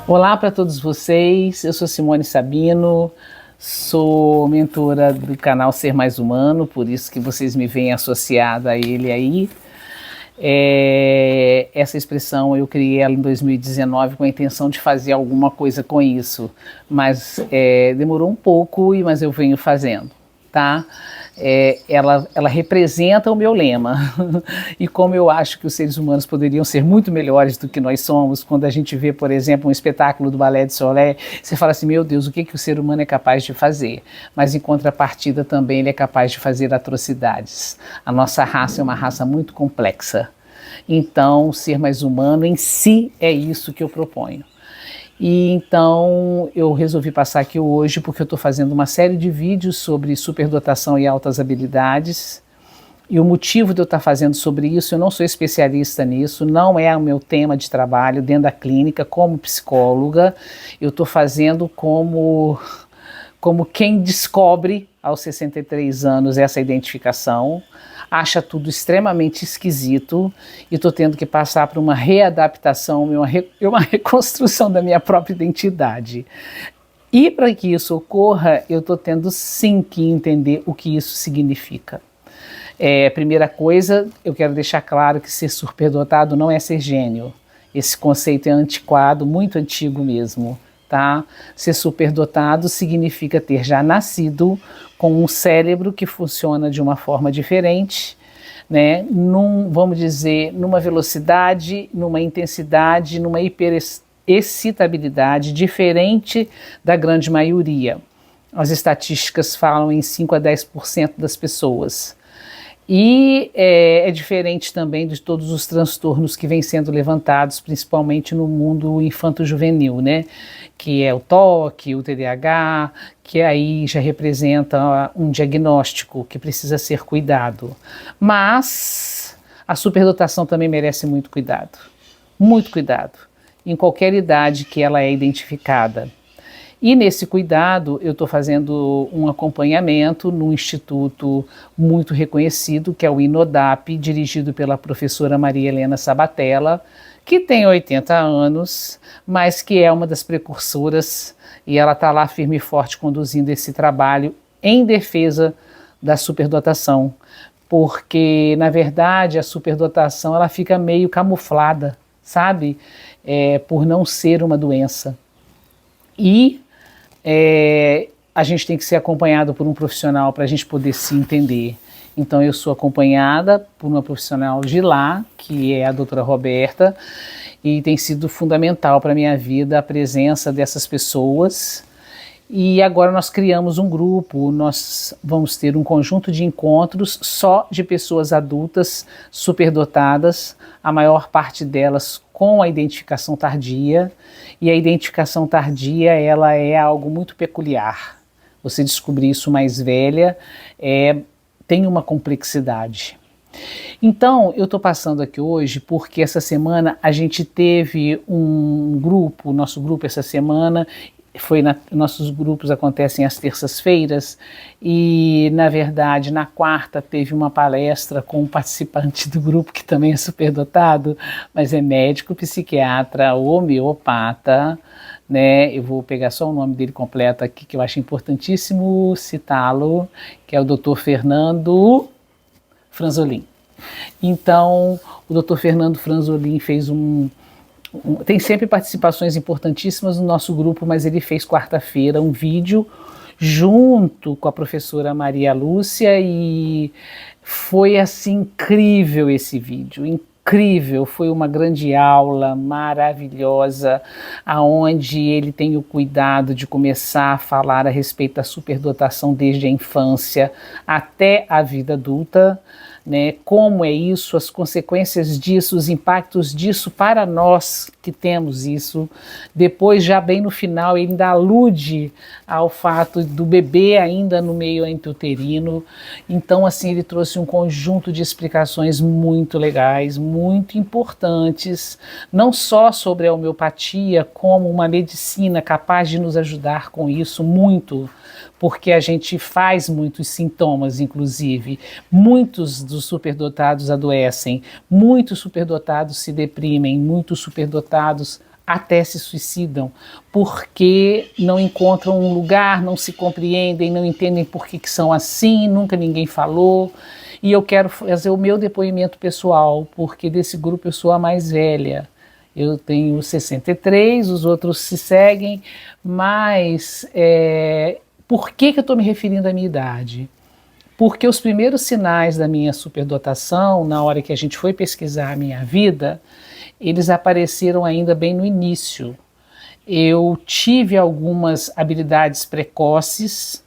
Olá para todos vocês, eu sou Simone Sabino, sou mentora do canal Ser Mais Humano, por isso que vocês me veem associada a ele aí. Essa expressão eu criei ela em 2019 com a intenção de fazer alguma coisa com isso, mas demorou um pouco, mas eu venho fazendo, tá? Ela representa o meu lema e como eu acho que os seres humanos poderiam ser muito melhores do que nós somos. Quando a gente vê, por exemplo, um espetáculo do Ballet de Soleil, você fala assim, meu Deus, o que o ser humano é capaz de fazer? Mas em contrapartida também ele é capaz de fazer atrocidades. A nossa raça é uma raça muito complexa, então ser mais humano em si é isso que eu proponho. E então eu resolvi passar aqui hoje porque eu estou fazendo uma série de vídeos sobre superdotação e altas habilidades. E o motivo de eu estar fazendo sobre isso, eu não sou especialista nisso, não é o meu tema de trabalho dentro da clínica como psicóloga. Eu estou fazendo como quem descobre aos 63 anos essa identificação, acha tudo extremamente esquisito e estou tendo que passar por uma readaptação, uma reconstrução da minha própria identidade. E para que isso ocorra, eu estou tendo sim que entender o que isso significa. Primeira coisa, eu quero deixar claro que ser superdotado não é ser gênio. Esse conceito é antiquado, muito antigo mesmo. Tá? Ser superdotado significa ter já nascido com um cérebro que funciona de uma forma diferente, né? Vamos dizer, numa velocidade, numa intensidade, numa hiperexcitabilidade diferente da grande maioria. As estatísticas falam em 5 a 10% das pessoas. E é diferente também de todos os transtornos que vêm sendo levantados, principalmente no mundo infanto-juvenil, né? Que é o TOC, o TDAH, que aí já representa um diagnóstico que precisa ser cuidado. Mas a superdotação também merece muito cuidado, em qualquer idade que ela é identificada. E nesse cuidado eu estou fazendo um acompanhamento num instituto muito reconhecido, que é o INODAP, dirigido pela professora Maria Helena Sabatella, que tem 80 anos, mas que é uma das precursoras, e ela está lá firme e forte conduzindo esse trabalho em defesa da superdotação, porque na verdade a superdotação ela fica meio camuflada, sabe? Por não ser uma doença. E a gente tem que ser acompanhado por um profissional para a gente poder se entender. Então eu sou acompanhada por uma profissional de lá, que é a doutora Roberta, e tem sido fundamental para a minha vida a presença dessas pessoas. E agora nós criamos um grupo, nós vamos ter um conjunto de encontros só de pessoas adultas superdotadas, a maior parte delas com a identificação tardia, e a identificação tardia ela é algo muito peculiar. Você descobrir isso mais velha tem uma complexidade. Então eu estou passando aqui hoje porque essa semana a gente teve um grupo, nosso grupo essa semana, nossos grupos acontecem às terças-feiras e na verdade na quarta teve uma palestra com um participante do grupo que também é superdotado, mas é médico, psiquiatra, homeopata, né? Eu vou pegar só o nome dele completo aqui que eu acho importantíssimo citá-lo, que é o Dr. Fernando Franzolin. Então o Dr. Fernando Franzolin fez tem sempre participações importantíssimas no nosso grupo, mas ele fez quarta-feira um vídeo junto com a professora Maria Lúcia e foi assim incrível esse vídeo, incrível, foi uma grande aula maravilhosa, aonde ele tem o cuidado de começar a falar a respeito da superdotação desde a infância até a vida adulta, né, como é isso, as consequências disso, os impactos disso para nós que temos isso. Depois, já bem no final, ele ainda alude ao fato do bebê ainda no meio intrauterino. Então, assim, ele trouxe um conjunto de explicações muito legais, muito importantes, não só sobre a homeopatia, como uma medicina capaz de nos ajudar com isso muito, porque a gente faz muitos sintomas, inclusive. Muitos dos superdotados adoecem, muitos superdotados se deprimem, muitos superdotados até se suicidam, porque não encontram um lugar, não se compreendem, não entendem por que são assim, nunca ninguém falou. E eu quero fazer o meu depoimento pessoal, porque desse grupo eu sou a mais velha. Eu tenho 63, os outros se seguem, mas por que eu estou me referindo à minha idade? Porque os primeiros sinais da minha superdotação, na hora que a gente foi pesquisar a minha vida, eles apareceram ainda bem no início. Eu tive algumas habilidades precoces,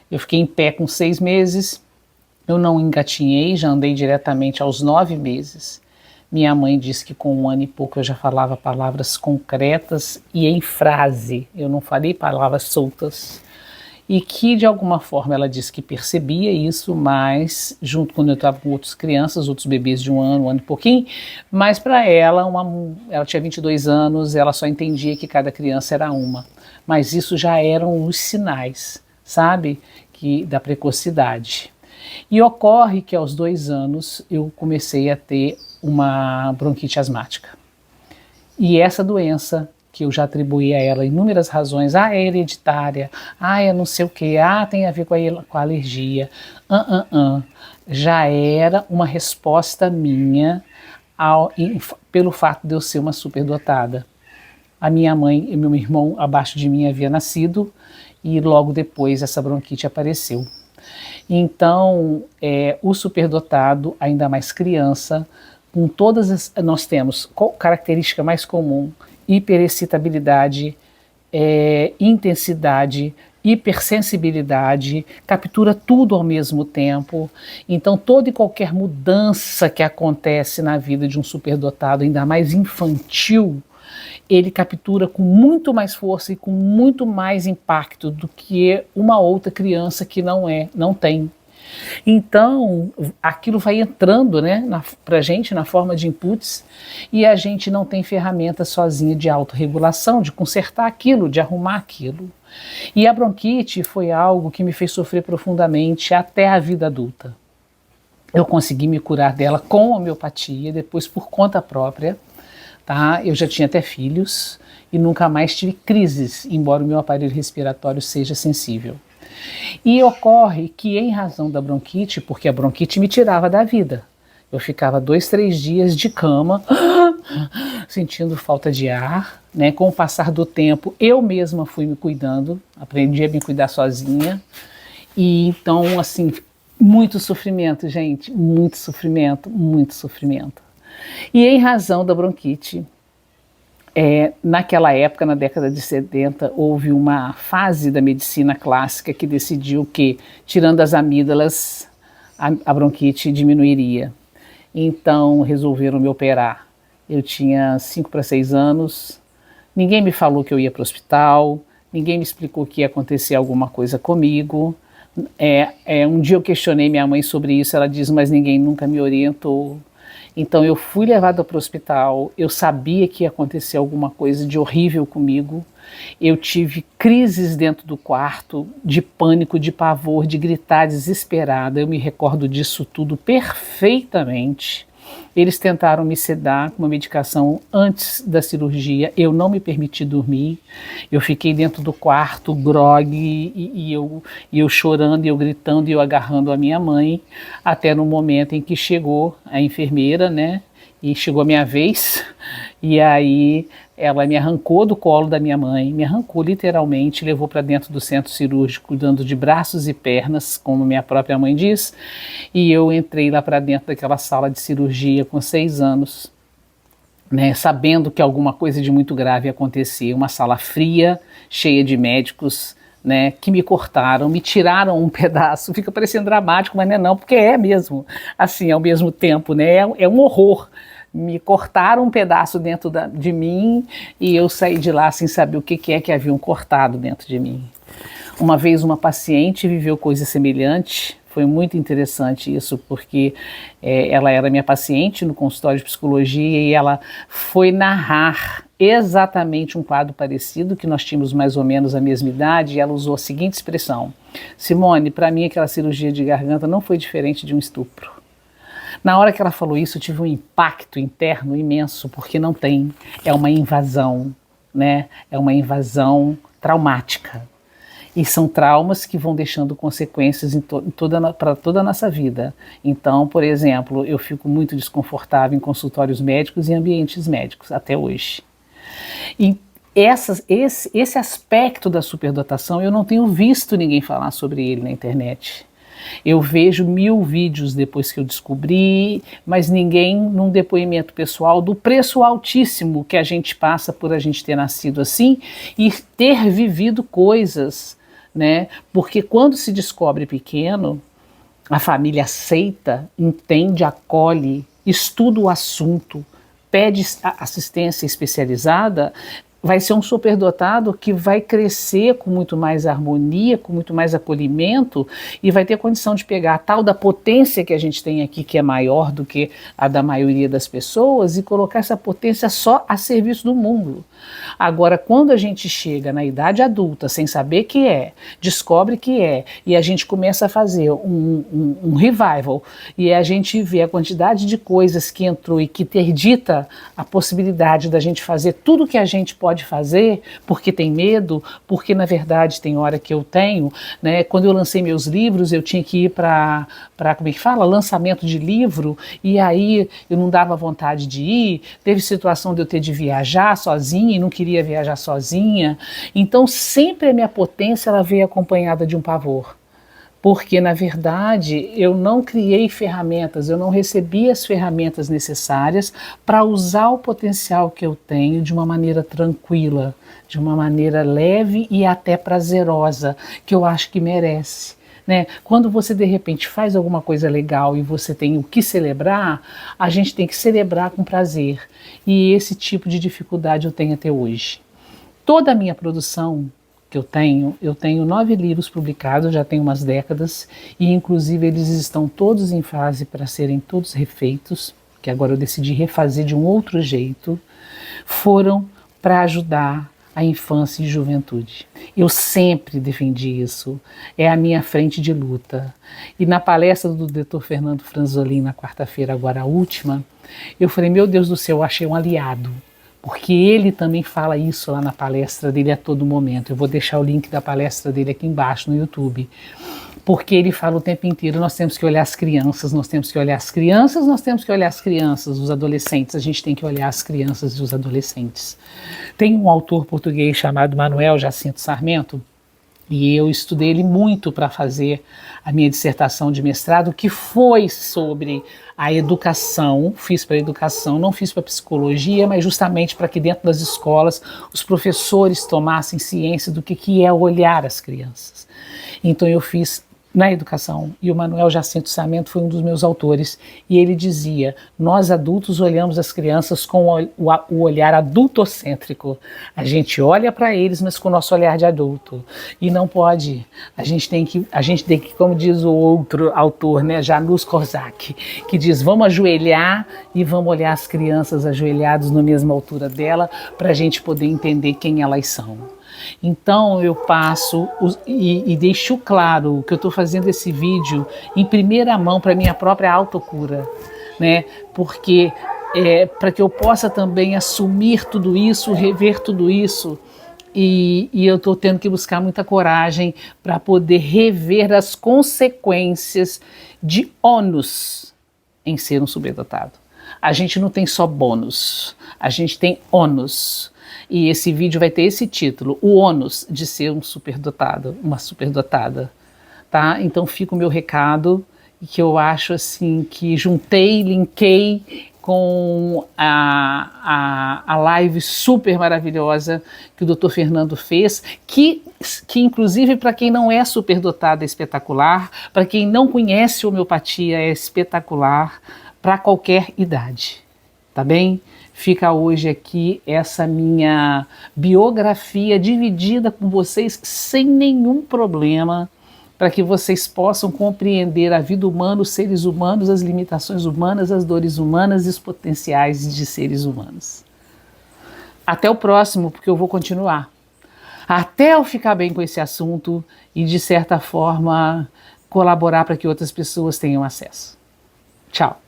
eu fiquei em pé com 6 meses, eu não engatinhei, já andei diretamente aos 9 meses. Minha mãe disse que com 1 ano e pouco eu já falava palavras concretas e em frase, eu não falei palavras soltas. E que de alguma forma ela disse que percebia isso, mas junto quando eu estava com outras crianças, outros bebês de 1 ano e pouquinho, mas para ela, ela tinha 22 anos, ela só entendia que cada criança era uma. Mas isso já eram os sinais, sabe, da precocidade. E ocorre que aos 2 anos eu comecei a ter uma bronquite asmática. E essa doença, que eu já atribuí a ela inúmeras razões, é hereditária, é não sei o que, tem a ver com a alergia, já era uma resposta minha pelo fato de eu ser uma superdotada. A minha mãe e meu irmão abaixo de mim havia nascido e logo depois essa bronquite apareceu. Então, o superdotado, ainda mais criança, com nós temos característica mais comum: hiperexcitabilidade, intensidade, hipersensibilidade, captura tudo ao mesmo tempo. Então toda e qualquer mudança que acontece na vida de um superdotado, ainda mais infantil, ele captura com muito mais força e com muito mais impacto do que uma outra criança que não tem. Então, aquilo vai entrando, né, pra gente na forma de inputs, e a gente não tem ferramenta sozinha de autorregulação, de consertar aquilo, de arrumar aquilo. E a bronquite foi algo que me fez sofrer profundamente até a vida adulta. Eu consegui me curar dela com homeopatia, depois por conta própria, tá? Eu já tinha até filhos e nunca mais tive crises, embora o meu aparelho respiratório seja sensível. E ocorre que, em razão da bronquite, porque a bronquite me tirava da vida, eu ficava 2, 3 dias de cama, sentindo falta de ar, né? Com o passar do tempo, eu mesma fui me cuidando, aprendi a me cuidar sozinha, e então, assim, muito sofrimento, gente, muito sofrimento, muito sofrimento. E em razão da bronquite, naquela época, na década de 70, houve uma fase da medicina clássica que decidiu que, tirando as amígdalas, a bronquite diminuiria. Então resolveram me operar. Eu tinha 5 para 6 anos, ninguém me falou que eu ia para o hospital, ninguém me explicou que ia acontecer alguma coisa comigo. Um dia eu questionei minha mãe sobre isso, ela diz, mas ninguém nunca me orientou. Então eu fui levada para o hospital, eu sabia que ia acontecer alguma coisa de horrível comigo, eu tive crises dentro do quarto, de pânico, de pavor, de gritar desesperada, eu me recordo disso tudo perfeitamente. Eles tentaram me sedar com uma medicação antes da cirurgia, eu não me permiti dormir, eu fiquei dentro do quarto, grogue, e eu chorando, e eu gritando, e eu agarrando a minha mãe, até no momento em que chegou a enfermeira, né, e chegou a minha vez, e aí ela me arrancou do colo da minha mãe, me arrancou literalmente, levou para dentro do centro cirúrgico, dando de braços e pernas, como minha própria mãe diz, e eu entrei lá para dentro daquela sala de cirurgia com 6 anos, né, sabendo que alguma coisa de muito grave ia acontecer, uma sala fria, cheia de médicos, né, que me cortaram, me tiraram um pedaço, fica parecendo dramático, mas não é não, porque é mesmo, assim, ao mesmo tempo, né, é um horror. Me cortaram um pedaço dentro de mim e eu saí de lá sem saber o que é que haviam cortado dentro de mim. Uma vez uma paciente viveu coisa semelhante, foi muito interessante isso, porque ela era minha paciente no consultório de psicologia e ela foi narrar exatamente um quadro parecido, que nós tínhamos mais ou menos a mesma idade, e ela usou a seguinte expressão: Simone, para mim aquela cirurgia de garganta não foi diferente de um estupro. Na hora que ela falou isso, eu tive um impacto interno imenso, porque não tem, é uma invasão, né? É uma invasão traumática. E são traumas que vão deixando consequências para toda a nossa vida. Então, por exemplo, eu fico muito desconfortável em consultórios médicos e ambientes médicos, até hoje. E esse aspecto da superdotação, eu não tenho visto ninguém falar sobre ele na internet. Eu vejo 1000 vídeos depois que eu descobri, mas ninguém num depoimento pessoal do preço altíssimo que a gente passa por a gente ter nascido assim e ter vivido coisas, né? Porque quando se descobre pequeno, a família aceita, entende, acolhe, estuda o assunto, pede assistência especializada, vai ser um superdotado que vai crescer com muito mais harmonia, com muito mais acolhimento e vai ter condição de pegar a tal da potência que a gente tem aqui, que é maior do que a da maioria das pessoas, e colocar essa potência só a serviço do mundo. Agora, quando a gente chega na idade adulta, sem saber que é, descobre que é, e a gente começa a fazer um revival, e a gente vê a quantidade de coisas que entrou e que interdita a possibilidade da gente fazer tudo que a gente pode fazer, porque tem medo, porque na verdade tem hora que eu tenho, né? Quando eu lancei meus livros, eu tinha que ir para como é que fala? Lançamento de livro, e aí eu não dava vontade de ir, teve situação de eu ter de viajar sozinha e não queria viajar sozinha, então sempre a minha potência ela veio acompanhada de um pavor. Porque, na verdade, eu não criei ferramentas, eu não recebi as ferramentas necessárias para usar o potencial que eu tenho de uma maneira tranquila, de uma maneira leve e até prazerosa, que eu acho que merece. Né? Quando você, de repente, faz alguma coisa legal e você tem o que celebrar, a gente tem que celebrar com prazer. E esse tipo de dificuldade eu tenho até hoje. Toda a minha produção que eu tenho 9 livros publicados, já tem umas décadas, e inclusive eles estão todos em fase para serem todos refeitos, que agora eu decidi refazer de um outro jeito, foram para ajudar a infância e juventude. Eu sempre defendi isso, é a minha frente de luta. E na palestra do Dr. Fernando Franzolin, na quarta-feira, agora a última, eu falei, meu Deus do céu, eu achei um aliado. Porque ele também fala isso lá na palestra dele a todo momento. Eu vou deixar o link da palestra dele aqui embaixo no YouTube. Porque ele fala o tempo inteiro, nós temos que olhar as crianças, nós temos que olhar as crianças, nós temos que olhar as crianças, os adolescentes, a gente tem que olhar as crianças e os adolescentes. Tem um autor português chamado Manuel Jacinto Sarmento, e eu estudei ele muito para fazer a minha dissertação de mestrado, que foi sobre a educação. Fiz para educação, não fiz para psicologia, mas justamente para que dentro das escolas os professores tomassem ciência do que é olhar as crianças. Então eu fiz na educação, e o Manuel Jacinto Sarmento foi um dos meus autores, e ele dizia, nós adultos olhamos as crianças com o olhar adultocêntrico, a gente olha para eles, mas com o nosso olhar de adulto, e não pode, a gente tem que, como diz o outro autor, né, Janusz Korczak, que diz, vamos ajoelhar e vamos olhar as crianças ajoelhadas na mesma altura dela, para a gente poder entender quem elas são. Então eu passo e deixo claro que eu estou fazendo esse vídeo em primeira mão para minha própria autocura, né? Porque para que eu possa também assumir tudo isso, rever tudo isso, e eu estou tendo que buscar muita coragem para poder rever as consequências de ônus em ser um superdotado. A gente não tem só bônus, a gente tem ônus. E esse vídeo vai ter esse título, o ônus de ser um superdotado, uma superdotada, tá? Então fica o meu recado, que eu acho assim, que juntei, linkei com a live super maravilhosa que o Dr. Fernando fez, que inclusive para quem não é superdotado é espetacular, para quem não conhece homeopatia é espetacular, para qualquer idade, tá bem? Fica hoje aqui essa minha biografia dividida com vocês sem nenhum problema, para que vocês possam compreender a vida humana, os seres humanos, as limitações humanas, as dores humanas e os potenciais de seres humanos. Até o próximo, porque eu vou continuar. Até eu ficar bem com esse assunto e, de certa forma, colaborar para que outras pessoas tenham acesso. Tchau.